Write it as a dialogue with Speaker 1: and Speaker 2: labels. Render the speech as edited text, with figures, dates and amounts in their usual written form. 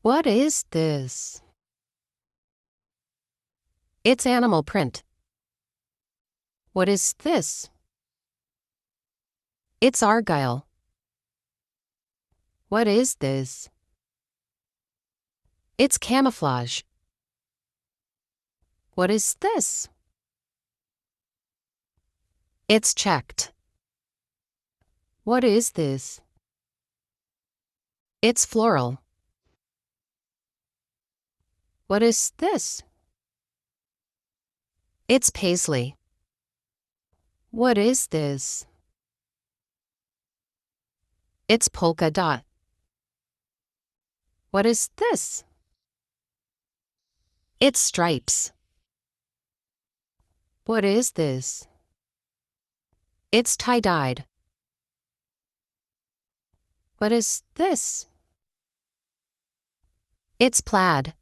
Speaker 1: What is this? It's animal print. What is this? It's argyle. What is this? It's camouflage. What is this? It's checked. What is this? It's floral. What is this? It's paisley. What is this? It's polka dot. What is this? It's stripes. What is this? It's tie-dyed. What is this? It's plaid.